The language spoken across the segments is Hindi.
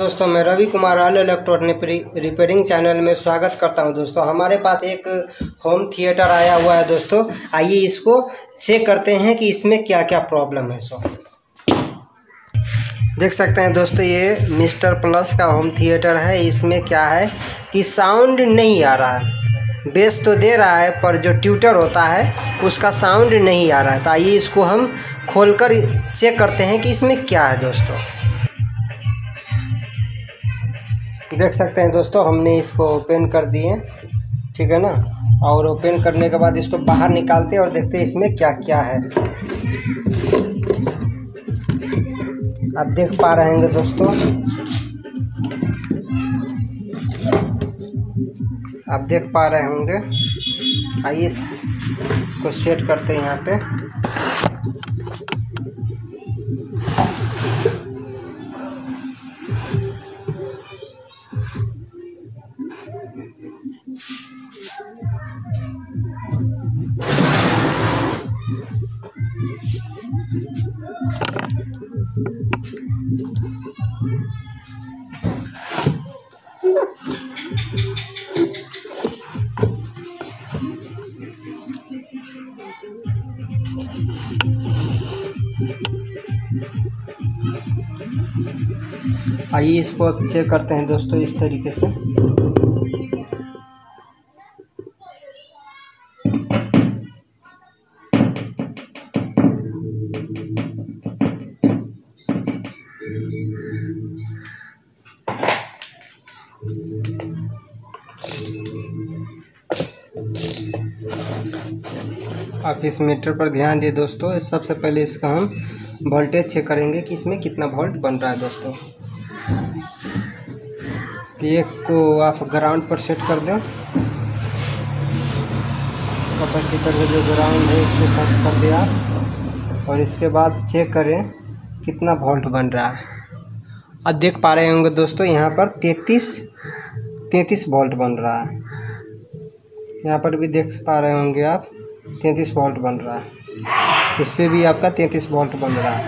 दोस्तों मैं Ravi Kumar all electronic repairing channel में स्वागत करता हूं। दोस्तों हमारे पास एक होम थिएटर आया हुआ है। दोस्तों आइए इसको चेक करते हैं कि इसमें क्या क्या प्रॉब्लम है। देख सकते हैं दोस्तों, ये मिस्टर प्लस का होम थिएटर है। इसमें क्या है कि साउंड नहीं आ रहा है। बेस तो दे रहा है पर जो ट्यूटर होता है उसका साउंड नहीं आ रहा है। तो आइए इसको हम खोलकर चेक करते हैं कि इसमें क्या है। दोस्तों देख सकते हैं दोस्तों, हमने इसको ओपन कर दिए, ठीक है ना। और ओपन करने के बाद इसको बाहर निकालते हैं और देखते हैं इसमें क्या क्या है। आप देख पा रहे होंगे दोस्तों, आप देख पा रहे होंगे। आइए इसको सेट करते हैं यहाँ पे। आइए इसको चेक करते हैं दोस्तों इस तरीके से। आप इस मीटर पर ध्यान दिए दोस्तों। सबसे पहले इसका हम वोल्टेज चेक करेंगे कि इसमें कितना वोल्ट बन रहा है। दोस्तों एक को आप ग्राउंड पर सेट कर दें, कैपेसिटर का जो ग्राउंड है इसको सेट कर दिया आप। और इसके बाद चेक करें कितना वोल्ट बन रहा है। अब देख पा रहे होंगे दोस्तों, यहाँ पर 33 वोल्ट बन रहा है। यहाँ पर भी देख पा रहे होंगे आप, 33 वोल्ट बन रहा है। इस पर भी आपका 33 वोल्ट बन रहा है।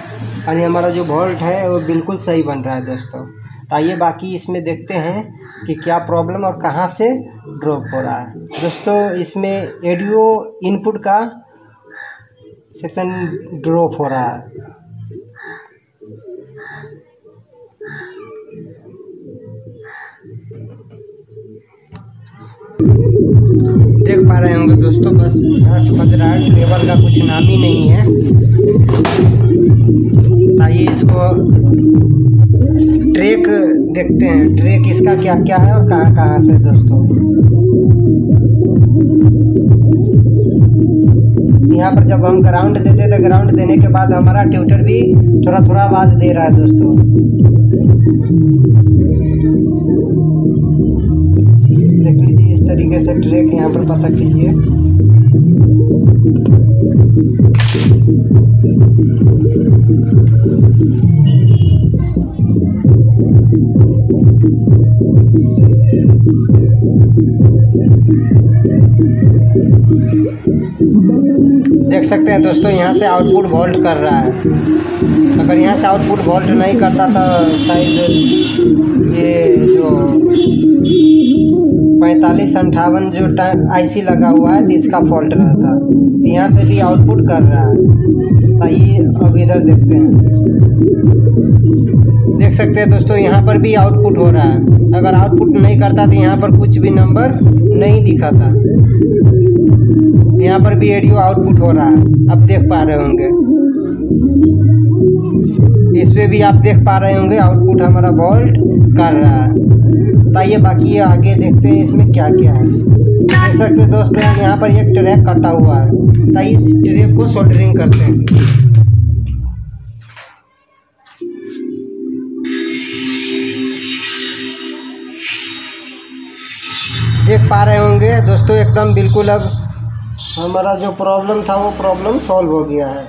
यानी हमारा जो वोल्ट है वो बिल्कुल सही बन रहा है दोस्तों। तो आइए बाकी इसमें देखते हैं कि क्या प्रॉब्लम और कहाँ से ड्रॉप हो रहा है। दोस्तों इसमें ऑडियो इनपुट का सेक्शन ड्रॉप हो रहा है। देख पा रहे होंगे दोस्तों, बस 10 बज रहा है, लेवल का कुछ नाम ही नहीं है। आइए इसको ट्रैक देखते हैं, ट्रैक इसका क्या क्या है और कहाँ कहाँ से। दोस्तों यहाँ पर जब हम ग्राउंड देते थे, ग्राउंड देने के बाद हमारा ट्यूटर भी थोड़ा थोड़ा आवाज़ दे रहा है। दोस्तों देख लीजिए इस तरीके से ट्रैक यहाँ पर पता कीजिए। देख सकते हैं दोस्तों, यहाँ से आउटपुट वोल्ट कर रहा है। अगर यहाँ से आउटपुट वोल्ट नहीं करता तो शायद ये जो 4558 जो आईसी लगा हुआ है तो इसका फॉल्ट रहता। तो यहाँ से भी आउटपुट कर रहा है। तो आइए अब इधर देखते हैं। देख सकते हैं दोस्तों, यहाँ पर भी आउटपुट हो रहा है। अगर आउटपुट नहीं करता तो यहाँ पर कुछ भी नंबर नहीं दिखाता। यहाँ पर भी ऑडियो आउटपुट हो रहा है, आप देख पा रहे होंगे। इस पे भी आप देख पा रहे होंगे आउटपुट हमारा वोल्ट कर रहा है। तो आइए बाकी आगे देखते हैं इसमें क्या क्या है। देख सकते हैं दोस्तों, यहाँ पर एक ट्रैक कटा हुआ है। तो इस ट्रैक को सोल्डरिंग करते हैं। देख पा रहे होंगे दोस्तों, एकदम बिल्कुल अब हमारा जो प्रॉब्लम था वो प्रॉब्लम सॉल्व हो गया है।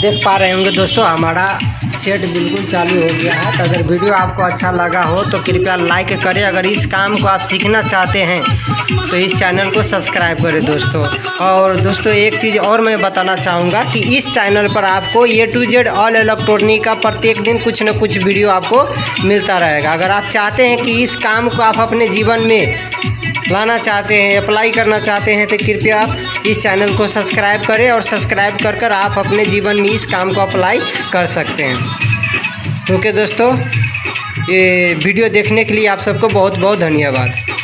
देख पा रहे होंगे दोस्तों, हमारा सेट बिल्कुल चालू हो गया है। तो अगर वीडियो आपको अच्छा लगा हो तो कृपया लाइक करें। अगर इस काम को आप सीखना चाहते हैं तो इस चैनल को सब्सक्राइब करें दोस्तों। और दोस्तों एक चीज़ और मैं बताना चाहूँगा कि इस चैनल पर आपको A to Z all electronic का प्रत्येक दिन कुछ न कुछ वीडियो आपको मिलता रहेगा। अगर आप चाहते हैं कि इस काम को आप अपने जीवन में लाना चाहते हैं, अप्लाई करना चाहते हैं, तो कृपया आप इस चैनल को सब्सक्राइब करें और सब्सक्राइब कर आप अपने जीवन में इस काम को अप्लाई कर सकते हैं। ओके दोस्तों, ये वीडियो देखने के लिए आप सबको बहुत बहुत धन्यवाद।